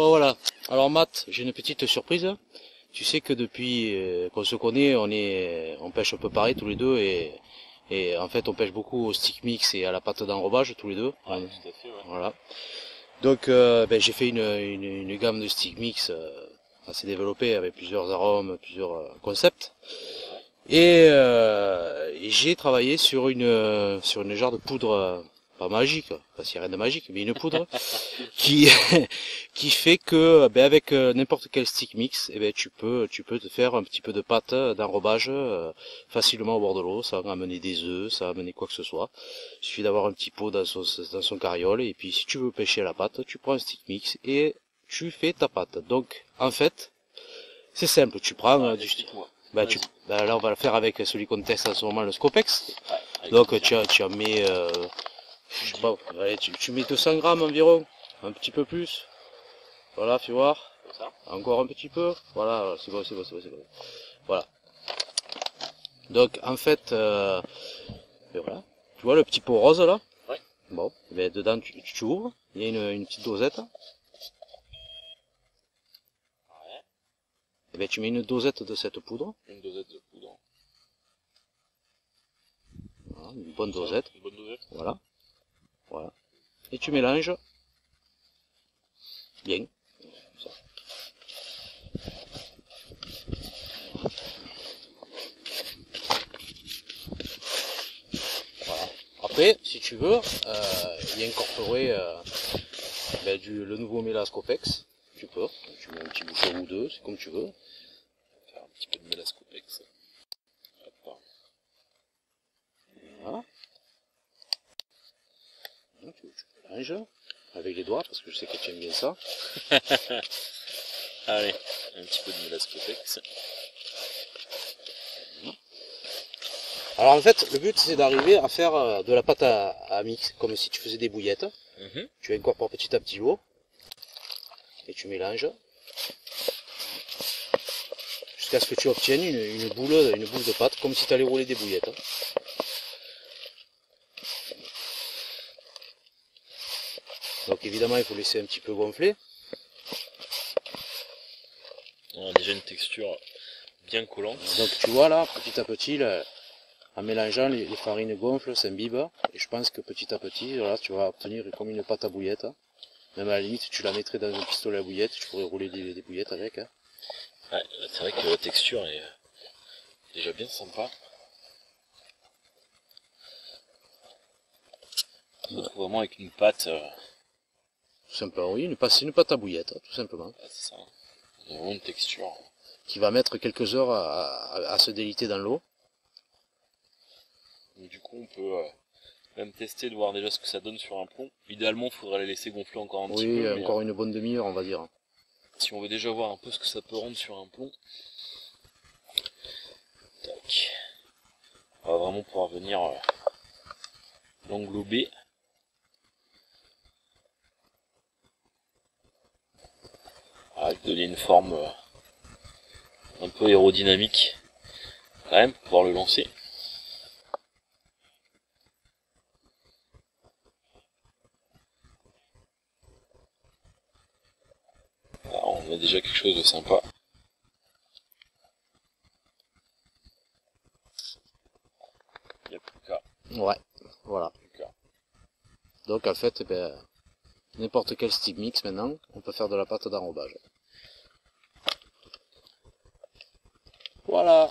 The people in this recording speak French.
Bon voilà, alors Matt, j'ai une petite surprise. Tu sais que depuis qu'on se connaît, on pêche un peu pareil tous les deux et en fait on pêche beaucoup au stick mix et à la pâte d'enrobage tous les deux. Ouais, tout à fait, ouais. Voilà. Donc j'ai fait une gamme de stick mix assez développée avec plusieurs arômes, plusieurs concepts. Et j'ai travaillé sur une genre de poudre, pas magique, parce qu'il n'y a rien de magique, mais une poudre qui qui fait que avec n'importe quel stick mix, tu peux te faire un petit peu de pâte d'enrobage facilement au bord de l'eau, ça va amener des œufs, ça va amener quoi que ce soit. Il suffit d'avoir un petit pot dans son carriole, et puis si tu veux pêcher à la pâte, tu prends un stick mix et tu fais ta pâte. Donc en fait, c'est simple, tu prends du Explique-moi. là on va le faire avec celui qu'on teste en ce moment, le Scopex. Ouais, Donc tu en mets je sais pas, allez, tu mets 200 grammes environ, un petit peu plus. Voilà, fais voir. comme ça. Encore un petit peu. Voilà, c'est bon. Voilà. Donc en fait, et voilà. Tu vois le petit pot rose là? Ouais. Bon, dedans tu ouvres, il y a une petite dosette. Ouais. Et tu mets une dosette de cette poudre. Une dosette de poudre. Voilà, une bonne dosette. Une bonne dosette. Voilà. Voilà. Et tu mélanges bien. Ça. Voilà. Après, si tu veux, y incorporer le nouveau Mélascopex. Tu peux. Tu mets un petit bouchon ou deux, c'est comme tu veux. Faire un petit peu de Mélascopex. Hop. Voilà. Tu mélanges avec les doigts parce que je sais que tu aimes bien ça. Allez, un petit peu de Mélascopex. Alors en fait, le but c'est d'arriver à faire de la pâte à mix, comme si tu faisais des bouillettes. Tu incorpores petit à petit l'eau et tu mélanges jusqu'à ce que tu obtiennes une boule de pâte, comme si tu allais rouler des bouillettes. Donc évidemment il faut laisser un petit peu gonfler. On a déjà une texture bien collante. Donc tu vois là, petit à petit, en mélangeant, les farines gonflent, s'imbibent, et je pense que petit à petit, voilà, tu vas obtenir comme une pâte à bouillettes. Même à la limite, tu la mettrais dans un pistolet à bouillettes, tu pourrais rouler des bouillettes avec. Ouais, c'est vrai que la texture est déjà bien sympa. On se retrouve vraiment avec une pâte. Tout simplement, oui, c'est une pâte à bouillettes, tout simplement. Ouais, c'est ça. Il y a vraiment une texture. Qui va mettre quelques heures à se déliter dans l'eau. Donc, du coup, on peut même tester de voir déjà ce que ça donne sur un plomb. Idéalement, il faudrait les laisser gonfler encore un petit peu. Oui, encore une bonne demi-heure, on va dire. Si on veut déjà voir un peu ce que ça peut rendre sur un plomb. Tac. On va vraiment pouvoir venir l'englober. Voilà, lui donner une forme un peu aérodynamique quand même pour pouvoir le lancer. Alors, on a déjà quelque chose de sympa. Il n'y a plus qu'à. Ouais, voilà. Donc en fait, n'importe quel stick mix maintenant, on peut faire de la pâte d'enrobage. Voilà.